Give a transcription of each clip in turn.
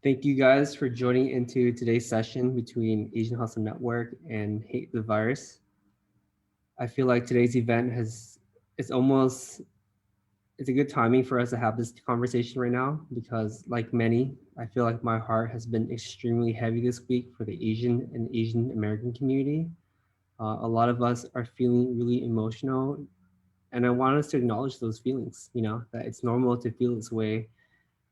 Thank you guys for joining into today's session between Asian Hustle Network and Hate the Virus. I feel like today's event it's almost it's a good timing for us to have this conversation right now because like many, I feel like my heart has been extremely heavy this week for the Asian and Asian American community. A lot of us are feeling really emotional, and I want us to acknowledge those feelings, that it's normal to feel this way.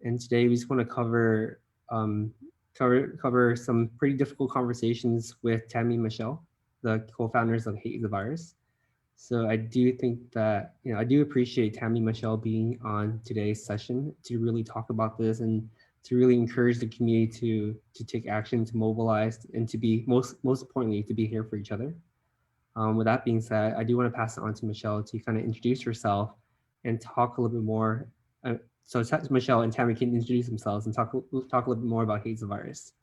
And today we just want to um, cover some pretty difficult conversations with Tammy and Michelle, the co-founders of Hate the Virus. So I do think that I do appreciate Tammy and Michelle being on today's session to really talk about this and to really encourage the community to take action, to mobilize, and to be most importantly to be here for each other. With that being said, I do want to pass it on to Michelle to kind of introduce herself and talk a little bit more. So Michelle and Tammy can introduce themselves and talk a little bit more about Hate the Virus.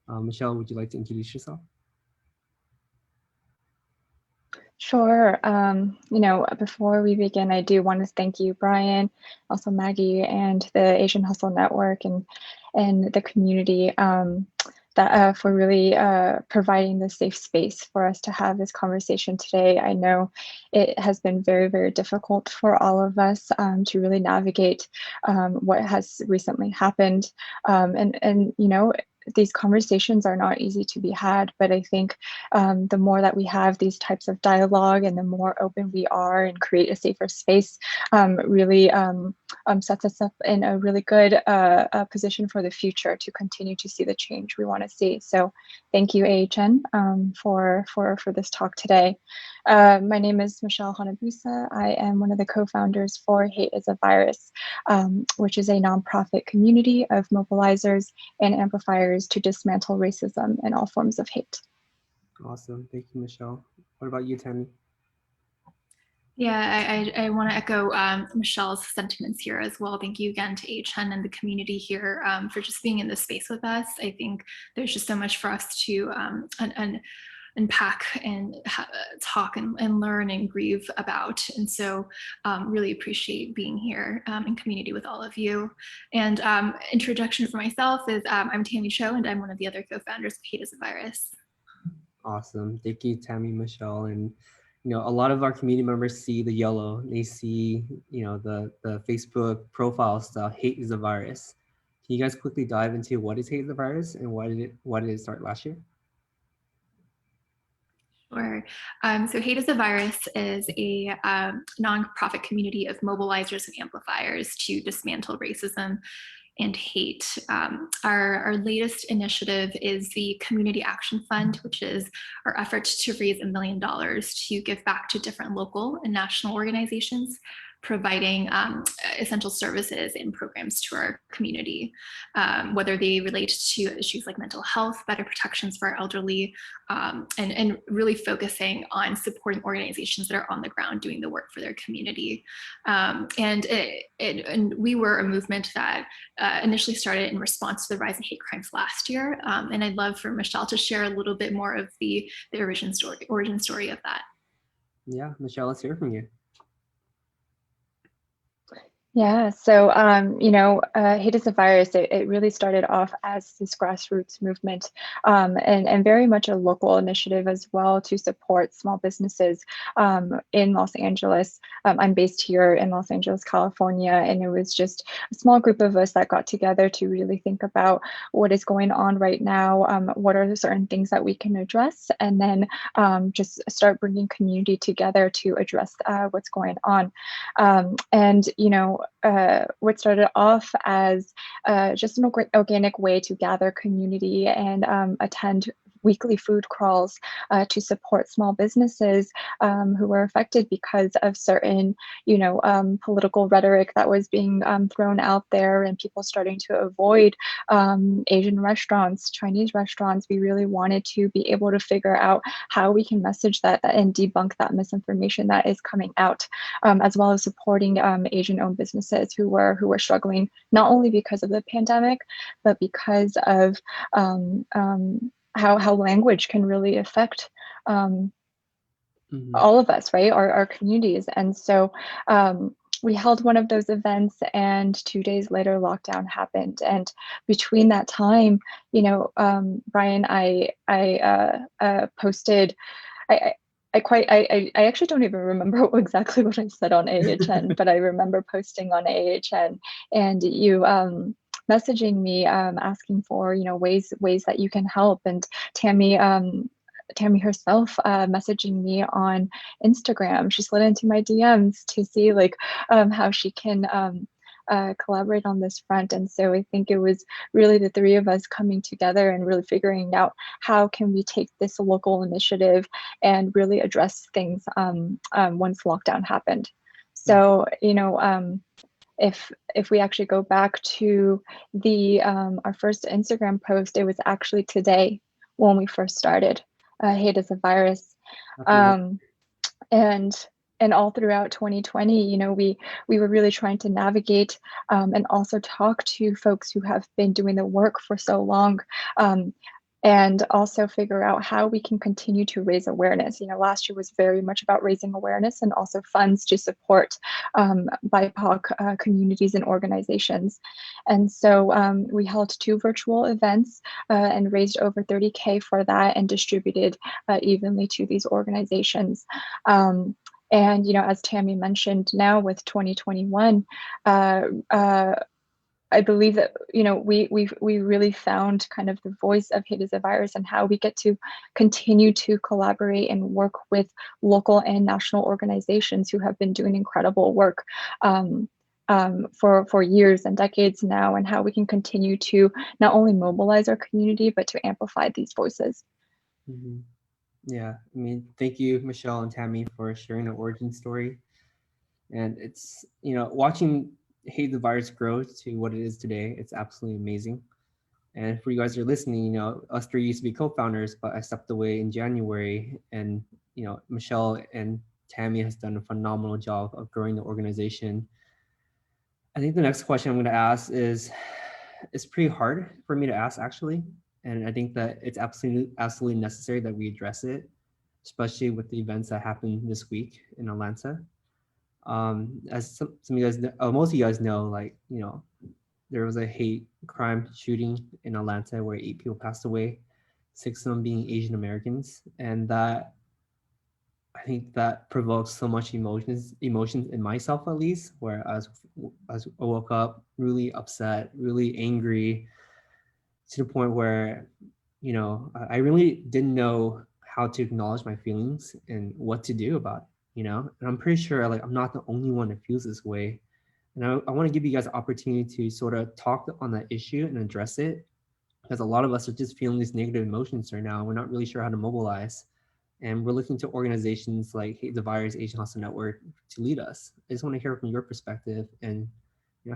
Michelle, would you like to introduce yourself? Sure. Before we begin, I do want to thank you, Brian, also Maggie, and the Asian Hustle Network and the community that for really providing the safe space for us to have this conversation today. I know it has been very, very difficult for all of us to really navigate what has recently happened, these conversations are not easy to be had, but I think the more that we have these types of dialogue and the more open we are and create a safer space really sets us up in a really good position for the future to continue to see the change we want to see. So thank you, AHN, for this talk today. My name is Michelle Hanabusa. I am one of the co-founders for Hate is a Virus, which is a nonprofit community of mobilizers and amplifiers to dismantle racism and all forms of hate. Awesome. Thank you, Michelle. What about you, Tammy? Yeah, I want to echo Michelle's sentiments here as well. Thank you again to HN and the community here for just being in this space with us. I think there's just so much for us to unpack and talk and learn and grieve about. And so really appreciate being here in community with all of you. And introduction for myself is I'm Tammy Cho, and I'm one of the other co-founders of Hate is a Virus. Awesome. Thank you, Tammy, Michelle. And a lot of our community members see the yellow. They see, the Facebook profile stuff, Hate is a Virus. Can you guys quickly dive into what is Hate is a Virus and why did it start last year? Sure. So Hate is a Virus is a nonprofit community of mobilizers and amplifiers to dismantle racism and hate. Our latest initiative is the Community Action Fund, which is our effort to raise $1 million to give back to different local and national organizations providing essential services and programs to our community, whether they relate to issues like mental health, better protections for our elderly, and really focusing on supporting organizations that are on the ground doing the work for their community. And we were a movement that initially started in response to the rise in hate crimes last year. And I'd love for Michelle to share a little bit more of the origin story of that. Yeah, Michelle, let's hear from you. Yeah, so, Hate is a Virus, it really started off as this grassroots movement and very much a local initiative as well to support small businesses in Los Angeles. I'm based here in Los Angeles, California, and it was just a small group of us that got together to really think about what is going on right now, what are the certain things that we can address, and then just start bringing community together to address what's going on. What started off as just an organic way to gather community and attend weekly food crawls to support small businesses who were affected because of certain, political rhetoric that was being thrown out there and people starting to avoid Asian restaurants, Chinese restaurants. We really wanted to be able to figure out how we can message that and debunk that misinformation that is coming out, as well as supporting Asian-owned businesses who were struggling, not only because of the pandemic, but because of how language can really affect all of us, right? Our communities. And so we held one of those events, and 2 days later, lockdown happened. And between that time, Brian, I posted. I, I actually don't even remember exactly what I said on AHN, but I remember posting on AHN and you messaging me asking for ways that you can help, and Tammy herself messaging me on Instagram. She slid into my DMs to see how she can collaborate on this front. And so I think it was really the three of us coming together and really figuring out how can we take this local initiative and really address things once lockdown happened. So, if we actually go back to the our first Instagram post, it was actually today when we first started Hate is a Virus. And all throughout 2020, we were really trying to navigate and also talk to folks who have been doing the work for so long, and also figure out how we can continue to raise awareness. Last year was very much about raising awareness and also funds to support BIPOC communities and organizations. And so we held 2 virtual events and raised over $30K for that and distributed evenly to these organizations. And as Tammy mentioned, now with 2021, I believe that we really found kind of the voice of Hate is a Virus and how we get to continue to collaborate and work with local and national organizations who have been doing incredible work for years and decades now, and how we can continue to not only mobilize our community but to amplify these voices. Mm-hmm. Yeah, I mean, thank you, Michelle and Tammy, for sharing the origin story. And it's, watching Hate the Virus grow to what it is today, it's absolutely amazing. And for you guys who are listening, us 3 used to be co-founders, but I stepped away in January. And, Michelle and Tammy has done a phenomenal job of growing the organization. I think the next question I'm going to ask is, it's pretty hard for me to ask, actually. And I think that it's absolutely necessary that we address it, especially with the events that happened this week in Atlanta. As some of you guys know, most of you guys know, there was a hate crime shooting in Atlanta where 8 people passed away, 6 of them being Asian Americans. And that, I think that provoked so much emotions in myself, at least, where I woke up really upset, really angry, to the point where, I really didn't know how to acknowledge my feelings and what to do about it, and I'm pretty sure I'm not the only one that feels this way. And I want to give you guys an opportunity to sort of talk on that issue and address it, because a lot of us are just feeling these negative emotions right now. We're not really sure how to mobilize. And we're looking to organizations like Hate the Virus, Asian Hustle Network to lead us. I just want to hear from your perspective and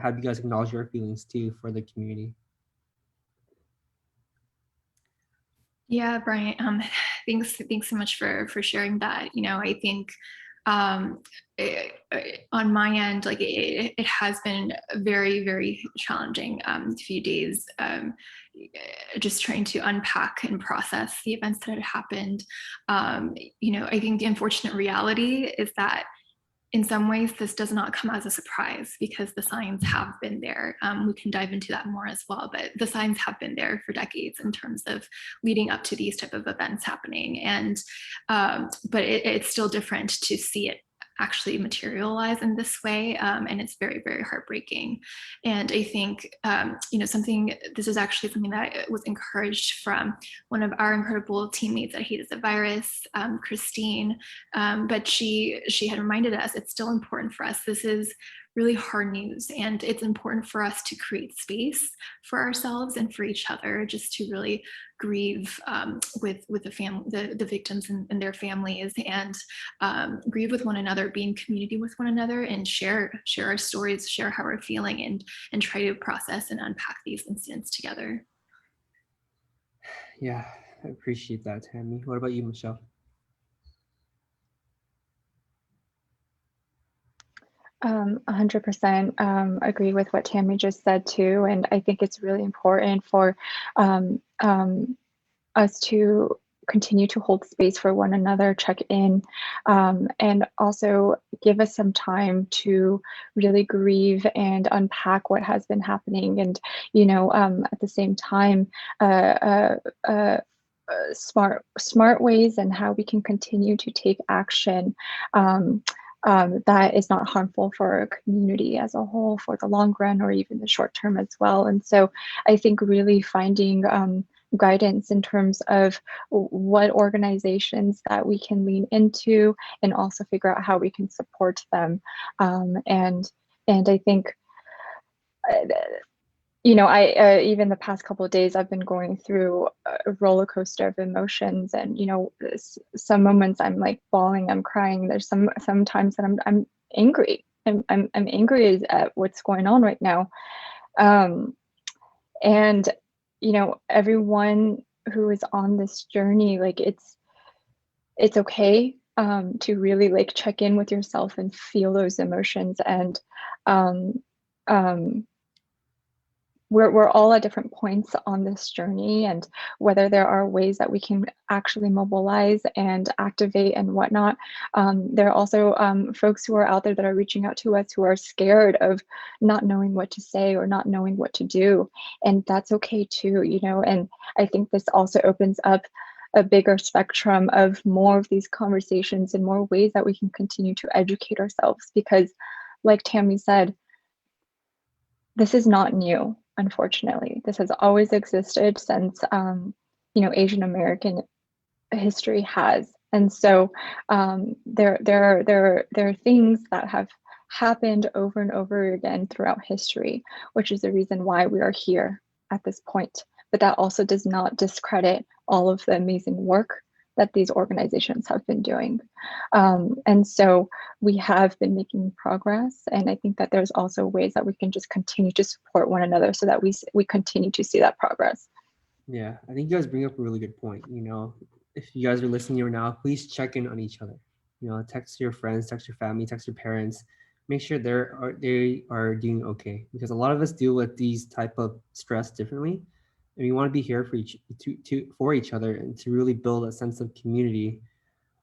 have you guys acknowledge your feelings too for the community. Yeah, Brian, thanks so much for sharing that. I think on my end, it has been a very, very challenging few days, just trying to unpack and process the events that had happened. I think the unfortunate reality is that in some ways, this does not come as a surprise because the signs have been there. We can dive into that more as well, but the signs have been there for decades in terms of leading up to these type of events happening. And but it's still different to see it actually materialize in this way, and it's very, very heartbreaking. And I think this is actually something that was encouraged from one of our incredible teammates at Hate is a Virus, Christine, but she had reminded us it's still important for us. This is really hard news, and it's important for us to create space for ourselves and for each other, just to really grieve with the victims and their families, and grieve with one another, be in community with one another, and share our stories, share how we're feeling, and try to process and unpack these incidents together. Yeah, I appreciate that, Tammy. What about you, Michelle? 100% agree with what Tammy just said too, and I think it's really important for us to continue to hold space for one another, check in, and also give us some time to really grieve and unpack what has been happening. And, at the same time, smart ways and how we can continue to take action that is not harmful for our community as a whole for the long run or even the short term as well. And so I think really finding guidance in terms of what organizations that we can lean into and also figure out how we can support them. And I think I even the past couple of days I've been going through a roller coaster of emotions, and some moments I'm like bawling, I'm crying. There's some times that I'm angry. I'm angry at what's going on right now. And everyone who is on this journey, like it's okay to really like check in with yourself and feel those emotions. And we're all at different points on this journey, and whether there are ways that we can actually mobilize and activate and whatnot. There are also folks who are out there that are reaching out to us who are scared of not knowing what to say or not knowing what to do. And that's okay too, and I think this also opens up a bigger spectrum of more of these conversations and more ways that we can continue to educate ourselves, because like Tammy said, this is not new. Unfortunately, this has always existed since Asian American history has, and so there are things that have happened over and over again throughout history, which is the reason why we are here at this point. But that also does not discredit all of the amazing work that these organizations have been doing. And so we have been making progress. And I think that there's also ways that we can just continue to support one another so that we continue to see that progress. Yeah, I think you guys bring up a really good point. If you guys are listening right now, please check in on each other. Text your friends, text your family, text your parents. Make sure they are doing okay, because a lot of us deal with these type of stress differently. And we want to be here for each other and to really build a sense of community.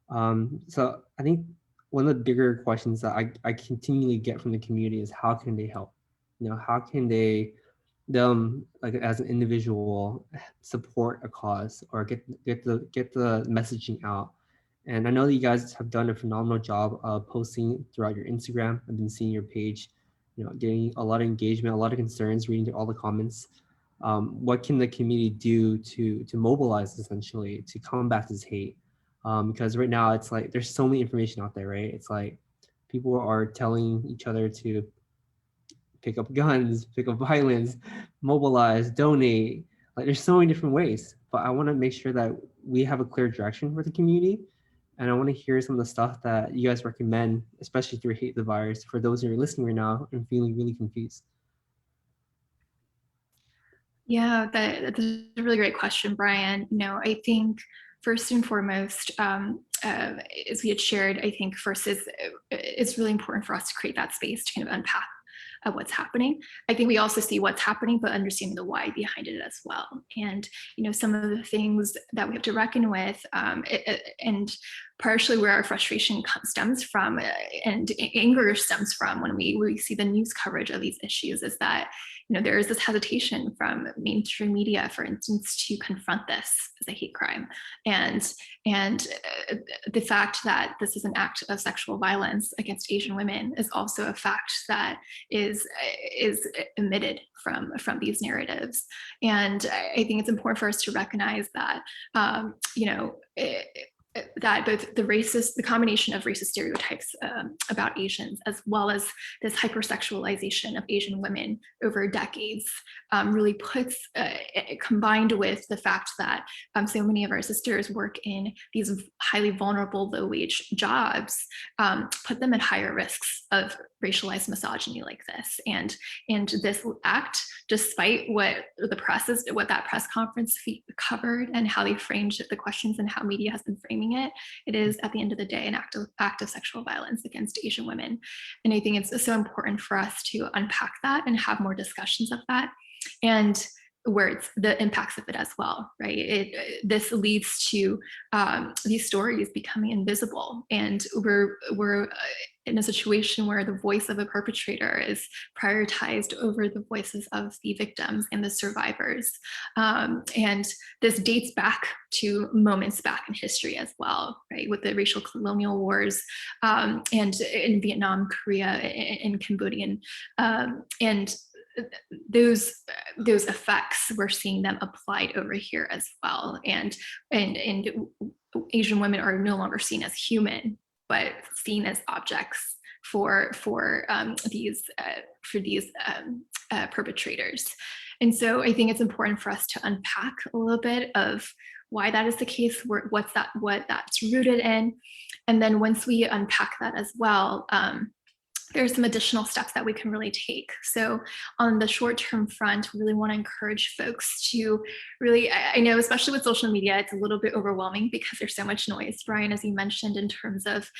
So I think one of the bigger questions that I continually get from the community is, how can they help? How can them, like as an individual, support a cause or get the messaging out? And I know that you guys have done a phenomenal job of posting throughout your Instagram. I've been seeing your page, getting a lot of engagement, a lot of concerns, reading through all the comments. What can the community do to mobilize, essentially, to combat this hate? Because right now it's like there's so many information out there, right? It's like people are telling each other to pick up guns, pick up violence, mobilize, donate. Like there's so many different ways, but I want to make sure that we have a clear direction for the community. And I want to hear some of the stuff that you guys recommend, especially through Hate the Virus, for those who are listening right now and feeling really confused. Yeah, that's a really great question, Brian. I think first and foremost, as we had shared, I think first it's really important for us to create that space to kind of unpack what's happening. I think we also see what's happening, but understanding the why behind it as well. And some of the things that we have to reckon with, and partially where our frustration stems from and anger stems from when we see the news coverage of these issues, is that there is this hesitation from mainstream media, for instance, to confront this as a hate crime, and the fact that this is an act of sexual violence against Asian women is also a fact that is emitted from these narratives. And I think it's important for us to recognize that that both the combination of racist stereotypes about Asians, as well as this hypersexualization of Asian women over decades, really puts, combined with the fact that so many of our sisters work in these highly vulnerable, low-wage jobs, put them at higher risks of racialized misogyny like this. And this act, despite what that press conference covered and how they framed the questions and how media has been framing it is at the end of the day an act of sexual violence against Asian women. And I think it's so important for us to unpack that and have more discussions of that. And words, the impacts of it as well, right? This leads to these stories becoming invisible, and we're in a situation where the voice of a perpetrator is prioritized over the voices of the victims and the survivors. And this dates back to moments back in history as well, right? With the racial colonial wars, and in Vietnam, Korea, and Cambodian, and those effects, we're seeing them applied over here as well. And Asian women are no longer seen as human, but seen as objects for these perpetrators. And so I think it's important for us to unpack a little bit of why that is the case, what that's rooted in. And then once we unpack that as well, there's some additional steps that we can really take. So on the short-term front, we really want to encourage folks to really, I know, especially with social media, it's a little bit overwhelming because there's so much noise, Brian, as you mentioned, in terms of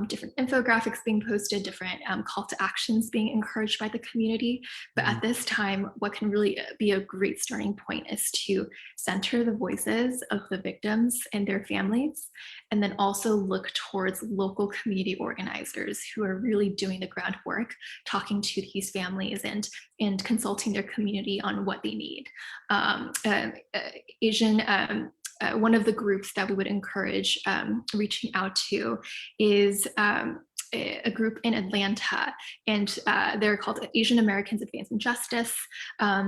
different infographics being posted, different call to actions being encouraged by the community. But at this time, what can really be a great starting point is to center the voices of the victims and their families, and then also look towards local community organizers who are really doing the groundwork, talking to these families and consulting their community on what they need. One of the groups that we would encourage reaching out to is a group in Atlanta, and they're called Asian Americans Advancing Justice,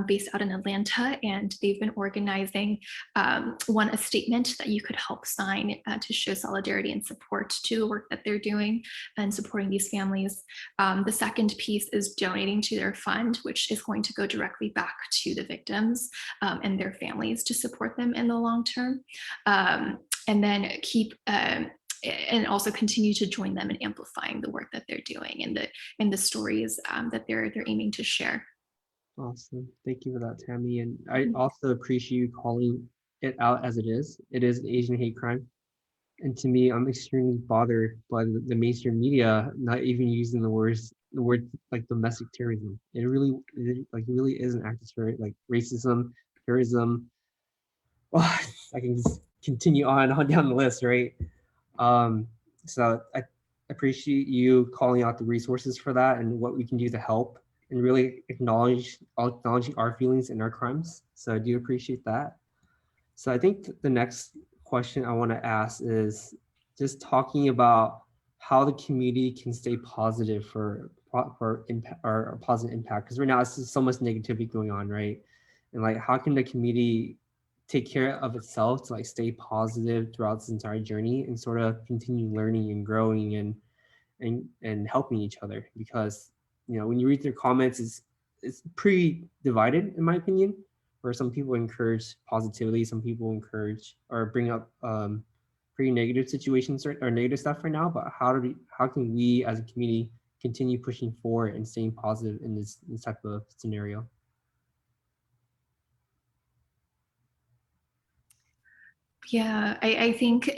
based out in Atlanta, and they've been organizing a statement that you could help sign to show solidarity and support to the work that they're doing and supporting these families. The second piece is donating to their fund, which is going to go directly back to the victims and their families to support them in the long term. And then and also continue to join them in amplifying the work that they're doing and the stories that they're aiming to share. Awesome. Thank you for that, Tammy. And I also appreciate you calling it out as it is. It is an Asian hate crime. And to me, I'm extremely bothered by the mainstream media not even using the word like domestic terrorism. It really is an act of like racism, terrorism. Well, I can just continue on down the list, right? So I appreciate you calling out the resources for that and what we can do to help and really acknowledging our feelings and our crimes. So I do appreciate that. So I think the next question I want to ask is just talking about how the community can stay positive for impact or positive impact, because right now it's just so much negativity going on, right? And like, how can the community take care of itself to like stay positive throughout this entire journey and sort of continue learning and growing and helping each other? Because, you know, when you read their comments, it's pretty divided, in my opinion, where some people encourage positivity, some people encourage or bring up pretty negative situations or negative stuff right now. But how can we as a community continue pushing forward and staying positive in this type of scenario? Yeah, I think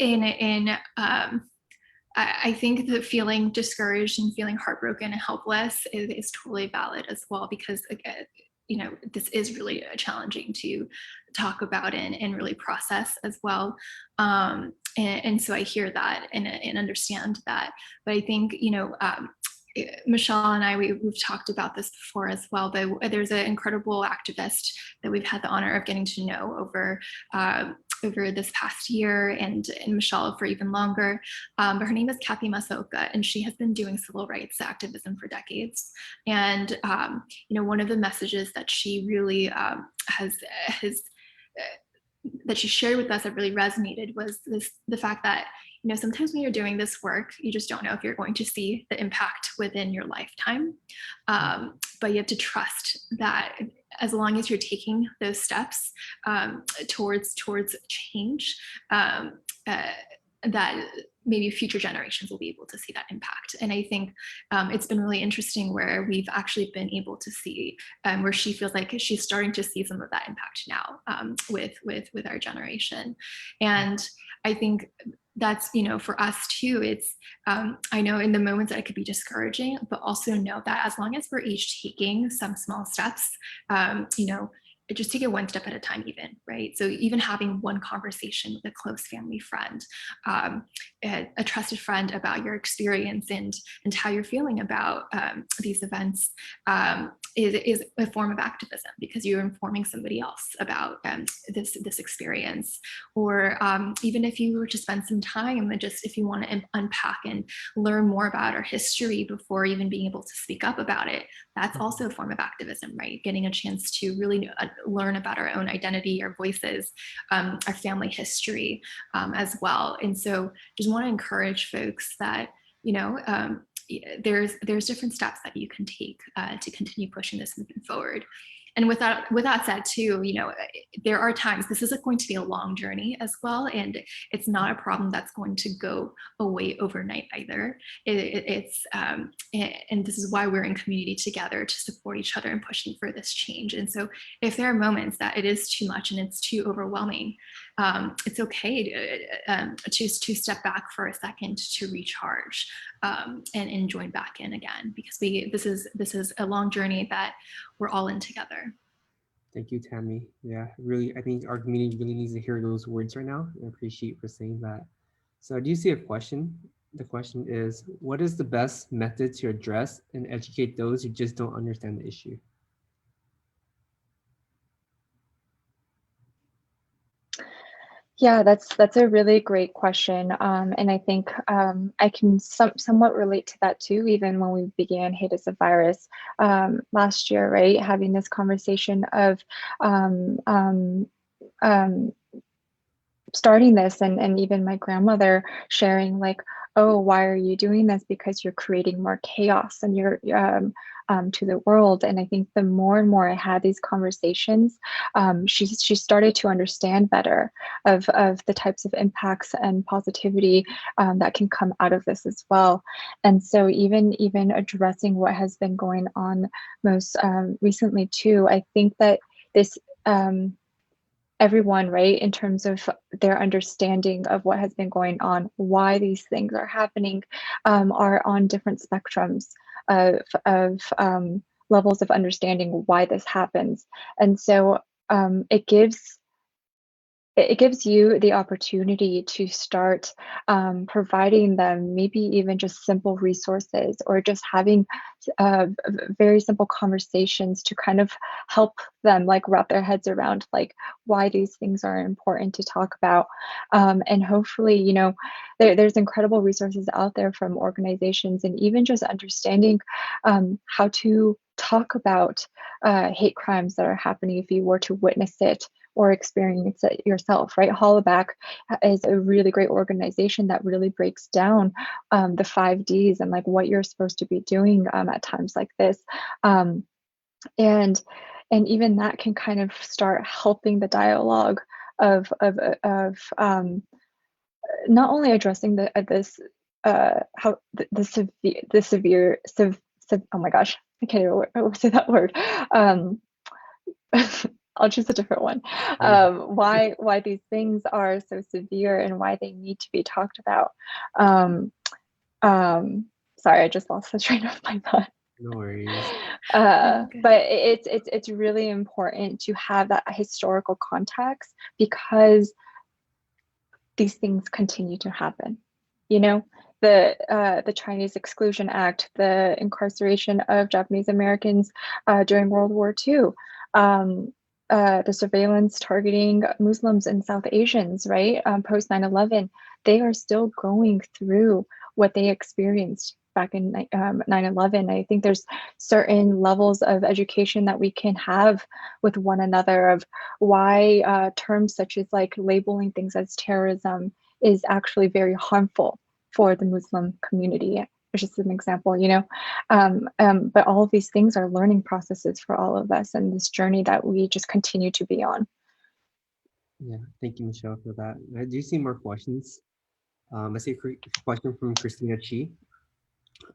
I think that feeling discouraged and feeling heartbroken and helpless is totally valid as well, because again, you know, this is really challenging to talk about and really process as well. And so I hear that and understand that. But I think, you know, Michelle and I, we've talked about this before as well, but there's an incredible activist that we've had the honor of getting to know over this past year, and Michelle for even longer. But her name is Kathy Masaoka, and she has been doing civil rights activism for decades. And you know, one of the messages that she really that she shared with us that really resonated was the fact that, you know, sometimes when you're doing this work, you just don't know if you're going to see the impact within your lifetime. But you have to trust that as long as you're taking those steps towards change, that maybe future generations will be able to see that impact. And I think it's been really interesting where we've actually been able to see where she feels like she's starting to see some of that impact now with our generation. And I think that's, you know, for us too, it's, I know in the moments that it could be discouraging, but also know that as long as we're each taking some small steps, you know, just take it one step at a time even, right? So even having one conversation with a close family friend, a trusted friend about your experience and how you're feeling about these events is a form of activism, because you're informing somebody else about this experience. Or even if you were to spend some time and just if you want to unpack and learn more about our history before even being able to speak up about it, that's also a form of activism, right? Getting a chance to really learn about our own identity, our voices, our family history as well. And so just want to encourage folks that, there's different steps that you can take to continue pushing this movement forward. And with that said too, there are times, this is going to be a long journey as well, and it's not a problem that's going to go away overnight either. And this is why we're in community together, to support each other in pushing for this change. And so if there are moments that it is too much and it's too overwhelming, it's okay to step back for a second to recharge and join back in again, because this is a long journey that we're all in together. Thank you, Tammy. Yeah, really, I think our community really needs to hear those words right now. I appreciate for saying that. So I do see a question. The question is, what is the best method to address and educate those who just don't understand the issue? Yeah, that's a really great question. And I think I can somewhat relate to that too, even when we began Hate is a Virus last year, right? Having this conversation of starting this, and even my grandmother sharing like, oh, why are you doing this? Because you're creating more chaos and you're to the world. And I think the more and more I had these conversations, she started to understand better of the types of impacts and positivity that can come out of this as well. And so even addressing what has been going on most recently too, I think that this everyone, right, in terms of their understanding of what has been going on, why these things are happening, are on different spectrums of levels of understanding why this happens. And so it gives you the opportunity to start providing them maybe even just simple resources, or just having very simple conversations to kind of help them like wrap their heads around like why these things are important to talk about. And hopefully, there's incredible resources out there from organizations, and even just understanding how to talk about hate crimes that are happening if you were to witness it or experience it yourself, right? Hollaback is a really great organization that really breaks down the 5 Ds and like what you're supposed to be doing at times like this. And even that can kind of start helping the dialogue of not only addressing oh my gosh, I can't even say that word. I'll choose a different one. Why these things are so severe and why they need to be talked about. Sorry, I just lost the train of my thought. No worries. But it's really important to have that historical context, because these things continue to happen. The Chinese Exclusion Act, the incarceration of Japanese Americans during World War II, the surveillance targeting Muslims and South Asians, right? Post 9/11, they are still going through what they experienced back in 9/11. I think there's certain levels of education that we can have with one another of why terms such as like labeling things as terrorism is actually very harmful for the Muslim community. It's just an example, but all of these things are learning processes for all of us, and this journey that we just continue to be on. Yeah, thank you, Michelle, for that. I do see more questions. I see a question from Christina Chi.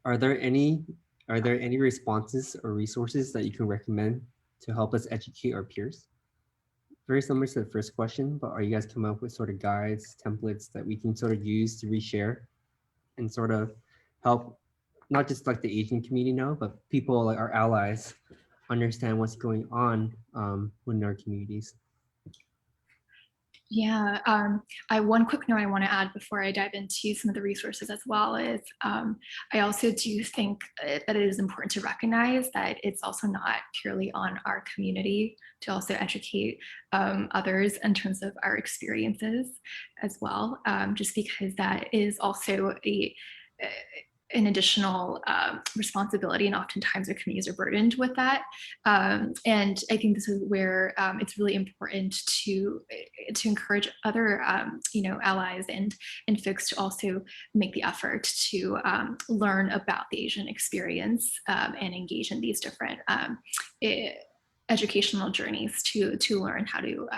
Are there any responses or resources that you can recommend to help us educate our peers? Very similar to the first question, but are you guys coming up with sort of guides, templates that we can sort of use to reshare and sort of help not just like the Asian community know, but people like our allies understand what's going on within our communities. Yeah, one quick note I want to add before I dive into some of the resources as well is I also do think that it is important to recognize that it's also not purely on our community to also educate others in terms of our experiences as well, just because that is also an additional responsibility, and oftentimes our communities are burdened with that. And I think this is where it's really important to encourage other allies and folks to also make the effort to learn about the Asian experience and engage in these different educational journeys to learn how to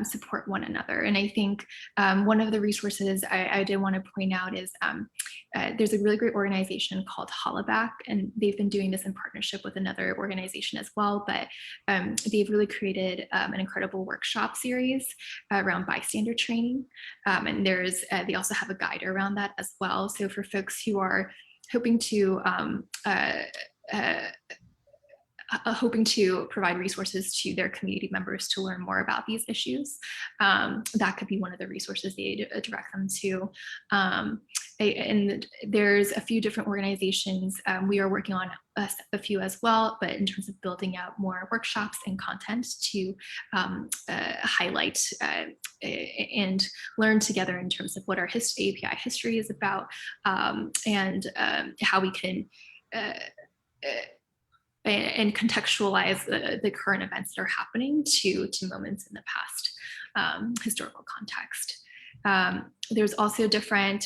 support one another. And I think one of the resources I did want to point out is there's a really great organization called Hollaback, and they've been doing this in partnership with another organization as well, but they've really created an incredible workshop series around bystander training. And they also have a guide around that as well. So for folks who are hoping to provide resources to their community members to learn more about these issues, that could be one of the resources they direct them to. And there's a few different organizations. We are working on a few as well, but in terms of building out more workshops and content to highlight and learn together in terms of what our AAPI history is about, and how we can and contextualize the current events that are happening to moments in the past historical context. There's also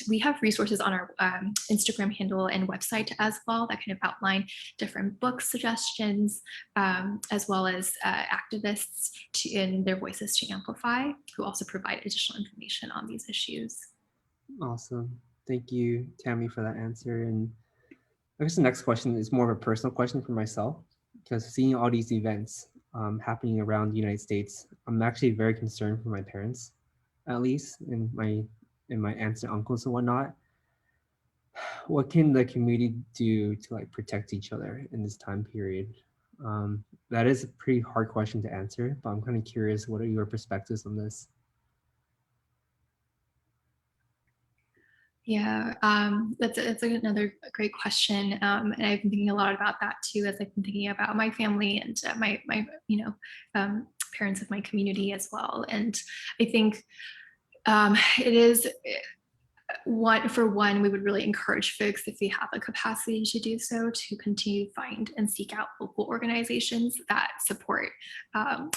we have resources on our Instagram handle and website as well that kind of outline different book suggestions, as well as activists in their voices to amplify, who also provide additional information on these issues. Awesome. Thank you, Tammy, for that answer. And I guess the next question is more of a personal question for myself, because seeing all these events happening around the United States, I'm actually very concerned for my parents, at least, and my aunts and uncles and whatnot. What can the community do to like protect each other in this time period? That is a pretty hard question to answer, but I'm kind of curious, what are your perspectives on this? Yeah, that's another great question, and I've been thinking a lot about that too, as I've been thinking about my family and my parents of my community as well. And I think it is. For one, we would really encourage folks, if they have a capacity to do so, to continue to find and seek out local organizations that support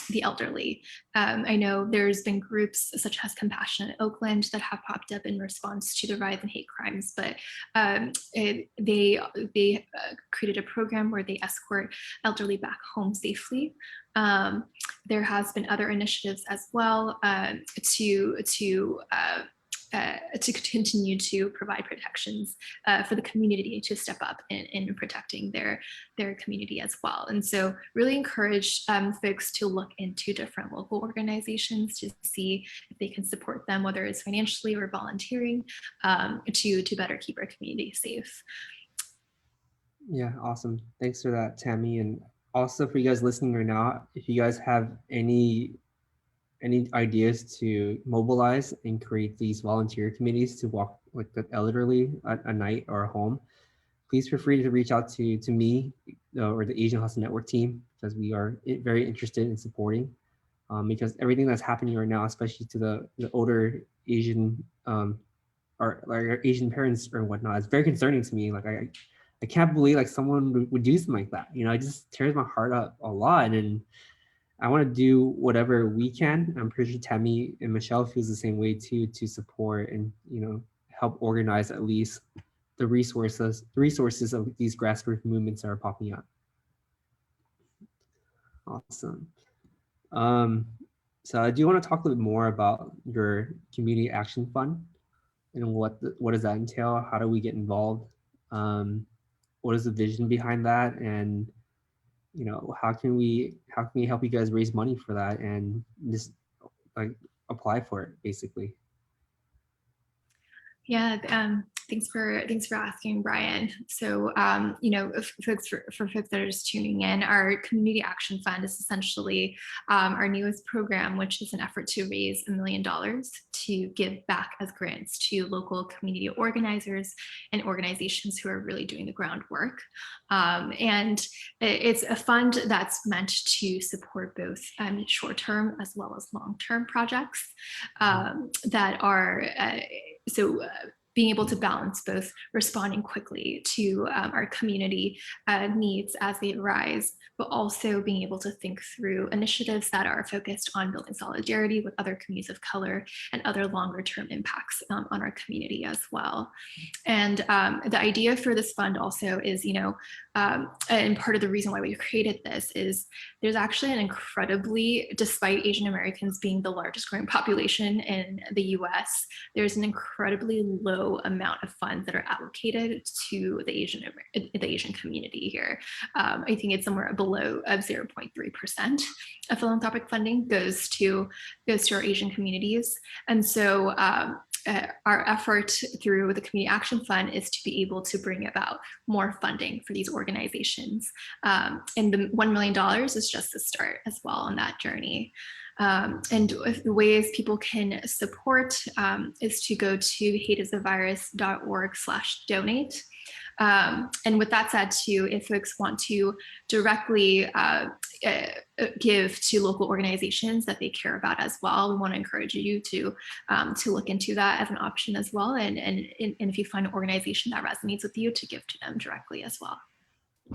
the elderly. I know there's been groups such as Compassionate Oakland that have popped up in response to the rise in hate crimes, but they created a program where they escort elderly back home safely. There has been other initiatives as well to continue to provide protections for the community to step up in protecting their community as well. And so really encourage folks to look into different local organizations to see if they can support them, whether it's financially or volunteering, to better keep our community safe. Yeah, awesome. Thanks for that, Tammy. And also for you guys listening right now, if you guys have any ideas to mobilize and create these volunteer committees to walk with the elderly at a night or a home, please feel free to reach out to me or the Asian Hustle Network team, because we are very interested in supporting, because everything that's happening right now, especially to the older Asian or like our Asian parents or whatnot, is very concerning to me. Like I can't believe like someone would do something like that. It just tears my heart up a lot. And I want to do whatever we can. I'm pretty sure Tammy and Michelle feels the same way too, to support and help organize at least the resources of these grassroots movements that are popping up. Awesome. So I do want to talk a little bit more about your community action fund and what does that entail? How do we get involved? What is the vision behind that? And how can we help you guys raise money for that and just like apply for it basically? Yeah, Thanks for asking, Brian. So, for folks that are just tuning in, our Community Action Fund is essentially our newest program, which is an effort to raise $1 million to give back as grants to local community organizers and organizations who are really doing the groundwork. And it's a fund that's meant to support both short-term as well as long-term projects that are being able to balance both responding quickly to our community needs as they arise, but also being able to think through initiatives that are focused on building solidarity with other communities of color and other longer term impacts on our community as well. And the idea for this fund also is, and part of the reason why we created this is there's actually an incredibly, despite Asian Americans being the largest growing population in the US, there's an incredibly low amount of funds that are allocated to the Asian community here. I think it's somewhere below 0.3% of philanthropic funding goes to our Asian communities. And so our effort through the Community Action Fund is to be able to bring about more funding for these organizations. And the $1 million is just the start as well on that journey. And the ways people can support is to go to hateasavirus.org/donate. And with that said, too, if folks want to directly give to local organizations that they care about as well, we want to encourage you to look into that as an option as well. And if you find an organization that resonates with you, to give to them directly as well.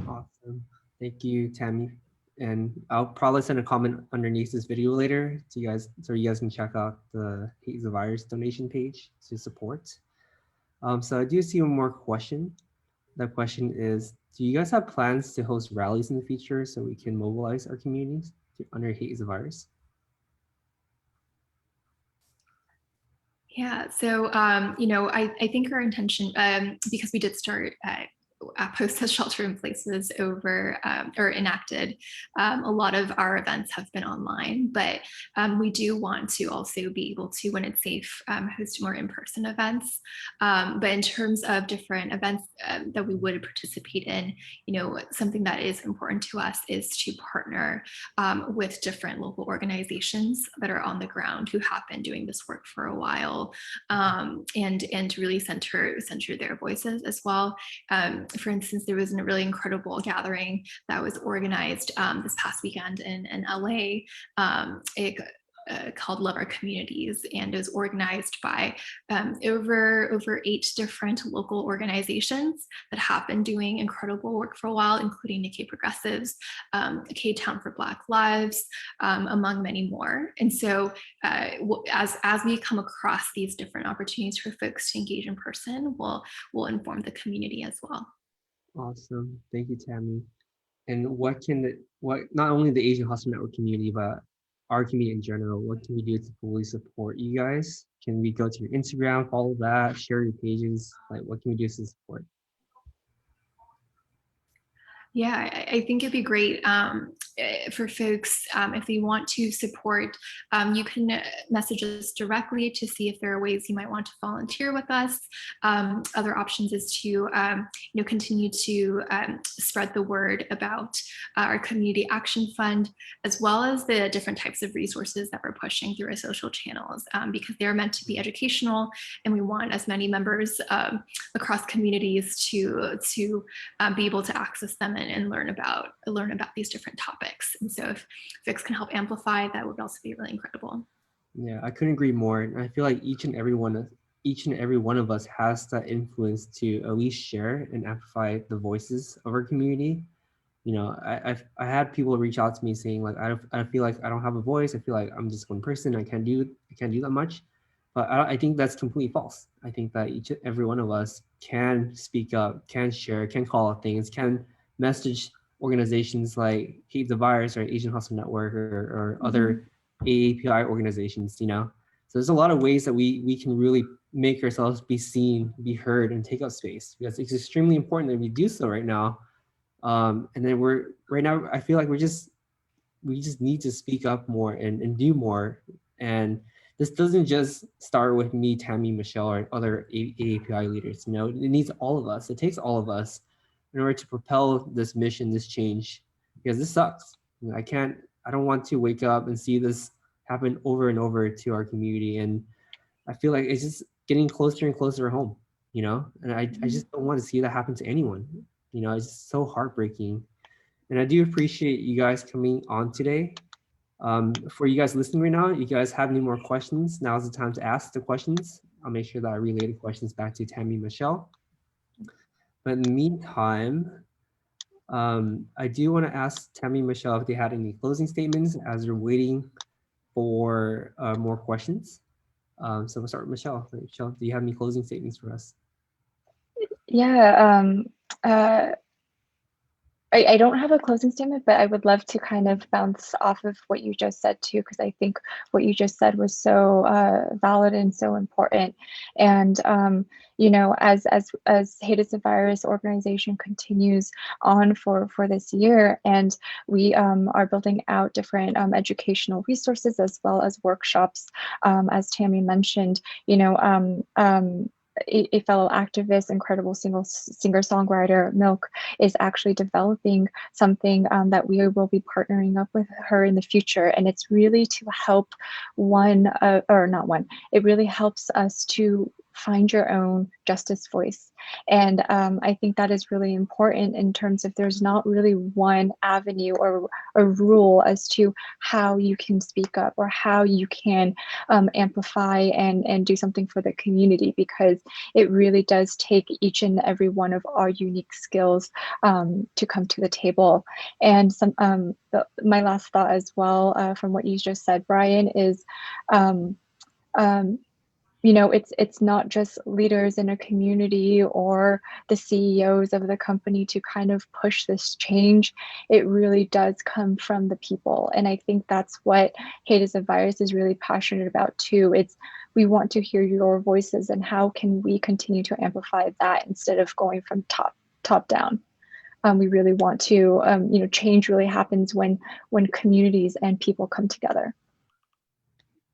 Awesome. Thank you, Tammy. And I'll probably send a comment underneath this video later to you guys, so you guys can check out the Hate is a Virus donation page to support. So I do see one more question. The question is, do you guys have plans to host rallies in the future so we can mobilize our communities under Hate is a Virus? Yeah, so, I think our intention, because we did start post as shelter in places or enacted, a lot of our events have been online, but we do want to also be able to, when it's safe, host more in-person events. But in terms of different events that we would participate in, something that is important to us is to partner with different local organizations that are on the ground who have been doing this work for a while, and really center their voices as well. For instance, there was a really incredible gathering that was organized this past weekend in LA, called Love Our Communities, and it was organized by over 8 different local organizations that have been doing incredible work for a while, including Nikkei Progressives, K-Town for Black Lives, among many more. And so as we come across these different opportunities for folks to engage in person, we'll inform the community as well. Awesome. Thank you, Tammy. And what not only the Asian Hustle Network community, but our community in general, what can we do to fully support you guys? Can we go to your Instagram, follow that, share your pages? Like, what can we do to support? Yeah, I think it'd be great for folks, if they want to support, you can message us directly to see if there are ways you might want to volunteer with us. Other options is to continue to spread the word about our Community Action Fund, as well as the different types of resources that we're pushing through our social channels, because they're meant to be educational, and we want as many members across communities to be able to access them and learn about these different topics. And so if folks can help amplify, that would also be really incredible. Yeah, I couldn't agree more. And I feel like each and every one of us has that influence to at least share and amplify the voices of our community. I had people reach out to me saying, like, I feel like I don't have a voice. I feel like I'm just one person. I can't do that much. But I think that's completely false. I think that each and every one of us can speak up, can share, can call out things, can message organizations like Hate the Virus or Asian Hustle Network or other AAPI organizations, So there's a lot of ways that we can really make ourselves be seen, be heard, and take up space, because it's extremely important that we do so right now. And then I feel like we just need to speak up more and do more. And this doesn't just start with me, Tammy, Michelle, or other AAPI leaders. You know, it needs all of us. It takes all of us in order to propel this mission, this change, because this sucks. You know, I don't want to wake up and see this happen over and over to our community. And I feel like it's just getting closer and closer home, you know, and I just don't want to see that happen to anyone. You know, it's just so heartbreaking. And I do appreciate you guys coming on today. For you guys listening right now, you guys have any more questions, now's the time to ask the questions. I'll make sure that I relay the questions back to Tammy and Michelle. But in the meantime, I do want to ask Tammy and Michelle if they had any closing statements as they're waiting for more questions. So we'll start with Michelle. Michelle, do you have any closing statements for us? Yeah, I don't have a closing statement, but I would love to kind of bounce off of what you just said too, because I think what you just said was so valid and so important. And you know, as Hate is a Virus organization continues on for this year, and we are building out different educational resources as well as workshops, as Tammy mentioned, you know, a fellow activist, incredible singer-songwriter, Milk, is actually developing something that we will be partnering up with her in the future. And it's really to help it really helps us to find your own justice voice. And I think that is really important in terms of there's not really one avenue or a rule as to how you can speak up or how you can amplify and do something for the community, because it really does take each and every one of our unique skills to come to the table. And my last thought as well from what you just said, Brian, is you know, it's not just leaders in a community or the CEOs of the company to kind of push this change. It really does come from the people. And I think that's what Hate is a Virus is really passionate about too. We want to hear your voices, and how can we continue to amplify that instead of going from top down. We really want to, you know, change really happens when communities and people come together.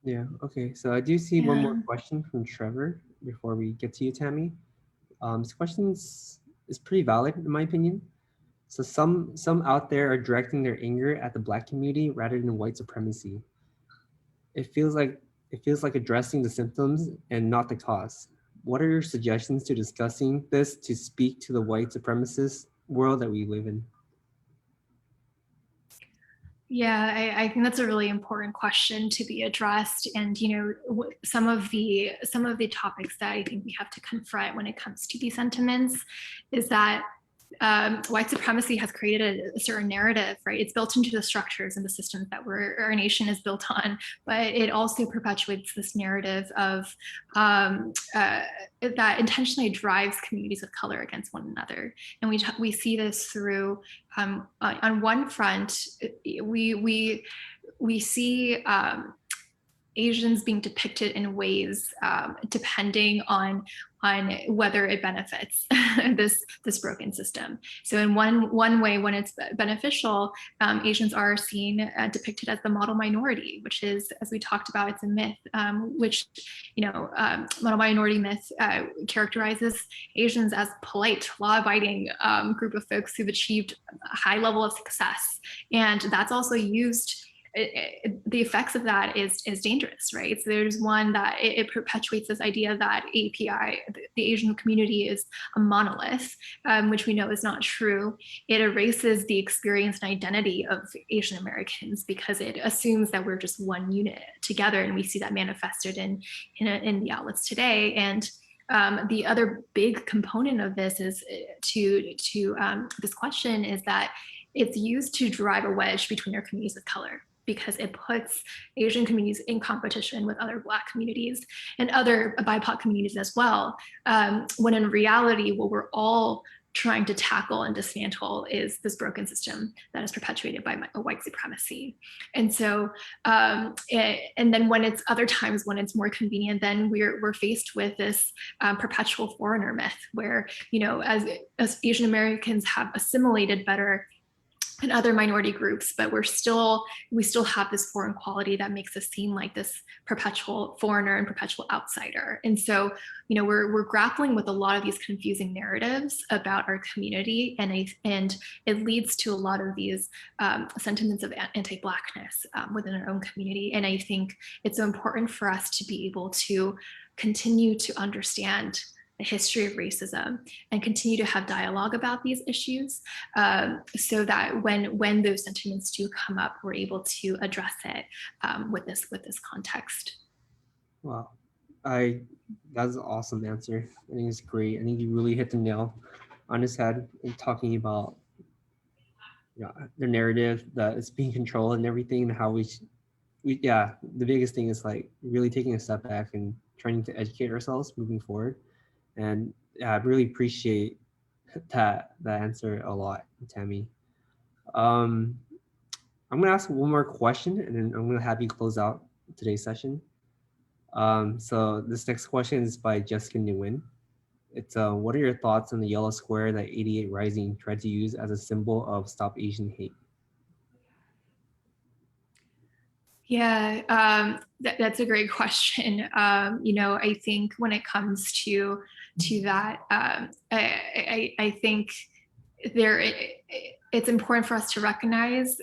Yeah, okay. So I do see one more question from Trevor before we get to you, Tammy. This question is pretty valid in my opinion. So some out there are directing their anger at the Black community rather than white supremacy. It feels like addressing the symptoms and not the cause. What are your suggestions to discussing this to speak to the white supremacist world that we live in? Yeah, I think that's a really important question to be addressed. And, you know, some of the topics that I think we have to confront when it comes to these sentiments is that white supremacy has created a certain narrative, right? It's built into the structures and the systems that our nation is built on, but it also perpetuates this narrative of that intentionally drives communities of color against one another. And we see this through, on one front, we see Asians being depicted in ways depending on whether it benefits this broken system. So in one way, when it's beneficial, Asians are seen depicted as the model minority, which is, as we talked about, it's a myth, which, you know, model minority myth characterizes Asians as polite, law-abiding group of folks who've achieved a high level of success. And that's also used, the effects of that is dangerous, right? So there's one that it perpetuates this idea that AAPI, the Asian community, is a monolith, which we know is not true. It erases the experience and identity of Asian Americans because it assumes that we're just one unit together, and we see that manifested in the outlets today. And the other big component of this is to this question is that it's used to drive a wedge between our communities of color, because it puts Asian communities in competition with other Black communities and other BIPOC communities as well, when in reality, what we're all trying to tackle and dismantle is this broken system that is perpetuated by white supremacy. And so, and then when it's other times when it's more convenient, then we're faced with this perpetual foreigner myth, where, you know, as Asian Americans have assimilated better and other minority groups, but we still have this foreign quality that makes us seem like this perpetual foreigner and perpetual outsider. And so, we're grappling with a lot of these confusing narratives about our community, and it leads to a lot of these sentiments of anti-Blackness within our own community. And I think it's so important for us to be able to continue to understand the history of racism and continue to have dialogue about these issues, so that when those sentiments do come up, we're able to address it with this context. Wow, that's an awesome answer. I think it's great. I think you really hit the nail on his head in talking about the narrative that is being controlled and everything, and how the biggest thing is like really taking a step back and trying to educate ourselves moving forward. And I really appreciate that answer a lot, Tammy. I'm gonna ask one more question, and then I'm gonna have you close out today's session. So this next question is by Jessica Nguyen. It's what are your thoughts on the yellow square that 88 Rising tried to use as a symbol of Stop Asian Hate? Yeah, that's a great question. I think when it comes to that, I think it's important for us to recognize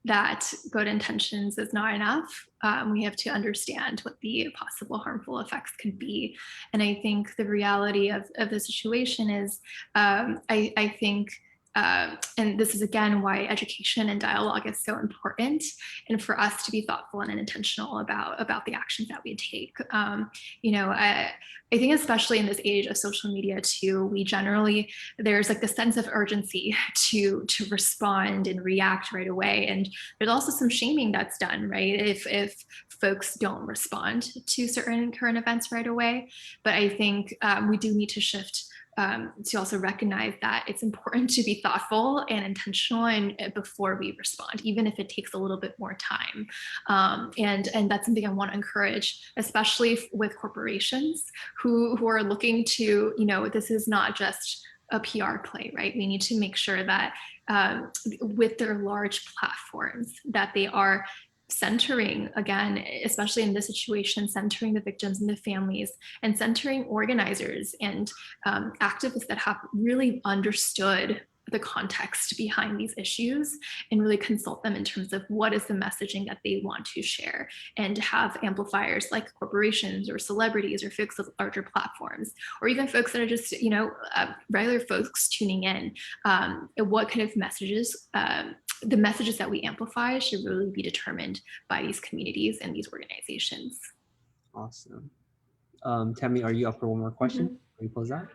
that good intentions is not enough. We have to understand what the possible harmful effects could be. And I think the reality of the situation is, I think, and this is again why education and dialogue is so important, and for us to be thoughtful and intentional about the actions that we take. I think especially in this age of social media too, there's like this sense of urgency to respond and react right away, and there's also some shaming that's done, right, if folks don't respond to certain current events right away. But I think we do need to shift to also recognize that it's important to be thoughtful and intentional and before we respond, even if it takes a little bit more time. And that's something I want to encourage, especially with corporations who are looking to, this is not just a PR play, right? We need to make sure that with their large platforms, that they are centering, again, especially in this situation, centering the victims and the families, and centering organizers and activists that have really understood the context behind these issues, and really consult them in terms of what is the messaging that they want to share, and have amplifiers like corporations or celebrities or folks with larger platforms, or even folks that are just, regular folks tuning in. What kind of messages, the messages that we amplify should really be determined by these communities and these organizations. Awesome. Tammy, are you up for one more question? Mm-hmm. Can we close out?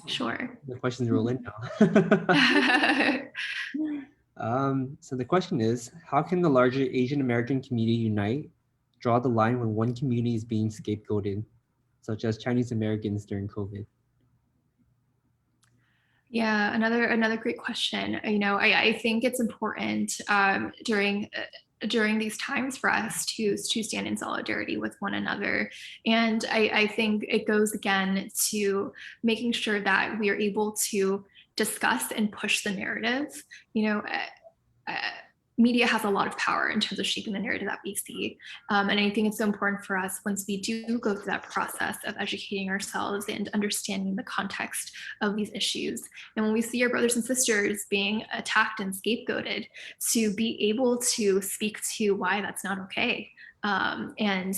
Sure. The questions roll in now. So the question is, how can the larger Asian American community unite, draw the line when one community is being scapegoated, such as Chinese Americans during COVID? Yeah, another great question. I think it's important during these times for us to stand in solidarity with one another. And I think it goes again to making sure that we are able to discuss and push the narrative. Media has a lot of power in terms of shaping the narrative that we see. And I think it's so important for us, once we do go through that process of educating ourselves and understanding the context of these issues, and when we see our brothers and sisters being attacked and scapegoated, to be able to speak to why that's not okay. In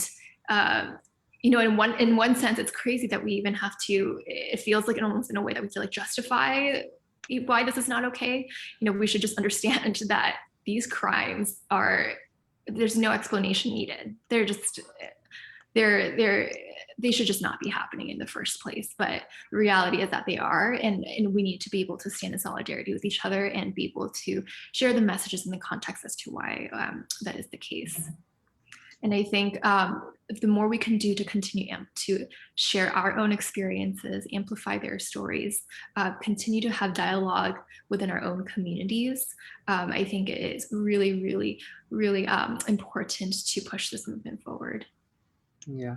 one sense, it's crazy that we even have to, it feels like almost in a way that we feel like justify why this is not okay. We should just understand that these crimes there's no explanation needed. They should just not be happening in the first place. But the reality is that they are, and we need to be able to stand in solidarity with each other and be able to share the messages and the context as to why that is the case. And I think the more we can do to continue to share our own experiences, amplify their stories, continue to have dialogue within our own communities, I think it is really, really, really important to push this movement forward. Yeah,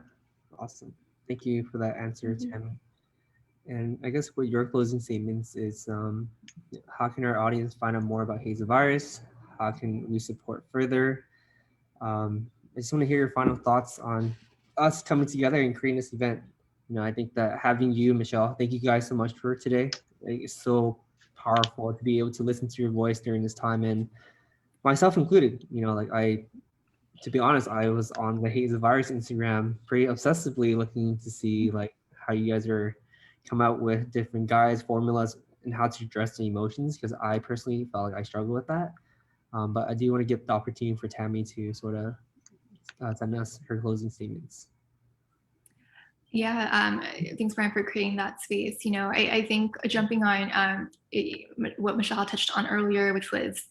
awesome. Thank you for that answer, Tammy. And I guess what your closing statements is, how can our audience find out more about Hate the Virus? How can we support further? I just want to hear your final thoughts on us coming together and creating this event. I think that having you, Michelle, thank you guys so much for today. It's so powerful to be able to listen to your voice during this time, and myself included. To be honest, I was on the Hate the Virus Instagram pretty obsessively looking to see like how you guys are come out with different guides, formulas, and how to address the emotions, because I personally felt like I struggle with that. But I do want to give the opportunity for Tammy to sort of send us her closing statements. Yeah, thanks, Brian, for creating that space. I think jumping on what Michelle touched on earlier, which was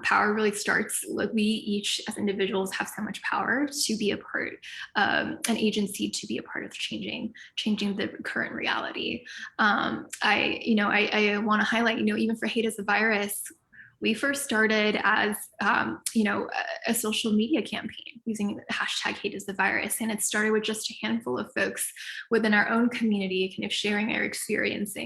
power really starts, like we each as individuals have so much power to be a part, an agency to be a part of changing the current reality. I want to highlight, even for Hate as a Virus, we first started as, a social media campaign using the hashtag Hate is the Virus. And it started with just a handful of folks within our own community, kind of sharing our experiences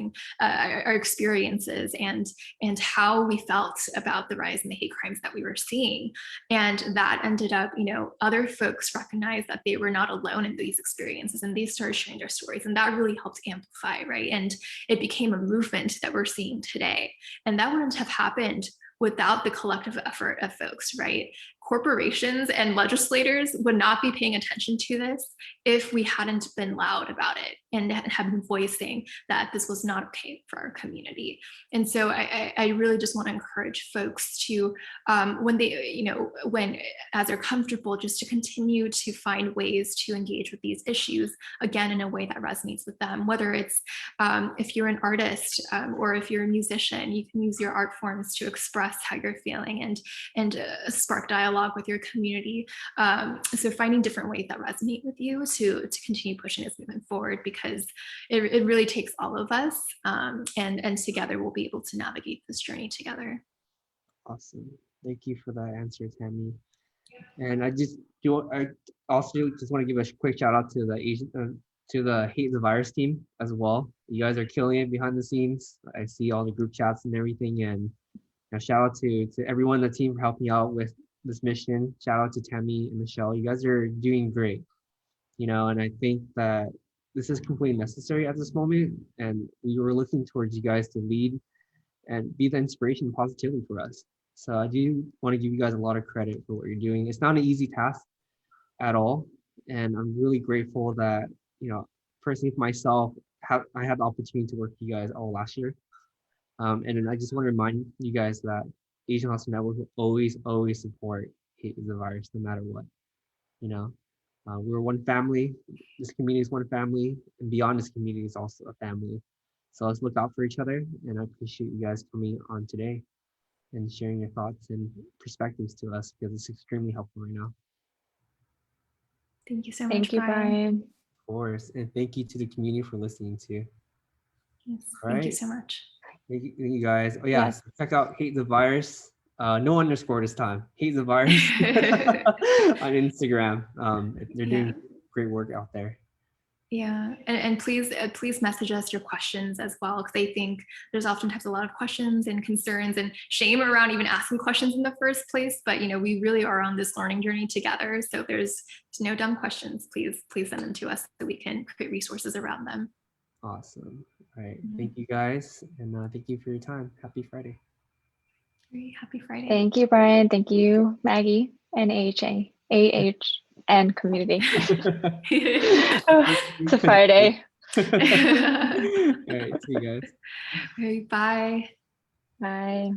and how we felt about the rise in the hate crimes that we were seeing. And that ended up, other folks recognized that they were not alone in these experiences, and they started sharing their stories. And that really helped amplify, right? And it became a movement that we're seeing today. And that wouldn't have happened without the collective effort of folks, right? Corporations and legislators would not be paying attention to this if we hadn't been loud about it and had been voicing that this was not okay for our community. And so I really just want to encourage folks to, when as they're comfortable, just to continue to find ways to engage with these issues, again, in a way that resonates with them, whether it's if you're an artist or if you're a musician, you can use your art forms to express how you're feeling and spark dialogue with your community. So finding different ways that resonate with you to continue pushing this movement forward, because it really takes all of us, and together we'll be able to navigate this journey together. Awesome. Thank you for that answer, Tammy. And I also just want to give a quick shout out to the Hate the Virus team as well. You guys are killing it behind the scenes. I see all the group chats and everything, and shout out to everyone in the team for helping out with this mission. Shout out to Tammy and Michelle. You guys are doing great. And I think that this is completely necessary at this moment. And we were looking towards you guys to lead and be the inspiration and positivity for us. So I do want to give you guys a lot of credit for what you're doing. It's not an easy task at all. And I'm really grateful that, personally for myself, I had the opportunity to work with you guys all last year. And then I just want to remind you guys that Asian Hustle Network will always support Hate is the Virus, no matter what. We're one family. This community is one family, and beyond this community is also a family. So let's look out for each other. And I appreciate you guys coming on today and sharing your thoughts and perspectives to us, because it's extremely helpful right now. Thank you so much, Thank you, Brian. Of course, and thank you to the community for listening too. Yes, thank you so much. Thank you guys. Oh yeah, so check out Hate the Virus. No underscore this time. Hate the Virus on Instagram. They're doing great work out there. Yeah, and please message us your questions as well, because I think there's oftentimes a lot of questions and concerns and shame around even asking questions in the first place. But we really are on this learning journey together. So there's no dumb questions. Please send them to us so we can create resources around them. Awesome. All right. Thank you guys, and thank you for your time. Happy Friday. Very happy Friday. Thank you, Brian. Thank you, Maggie and and community. It's a Friday. All right. See you guys. Okay, bye. Bye.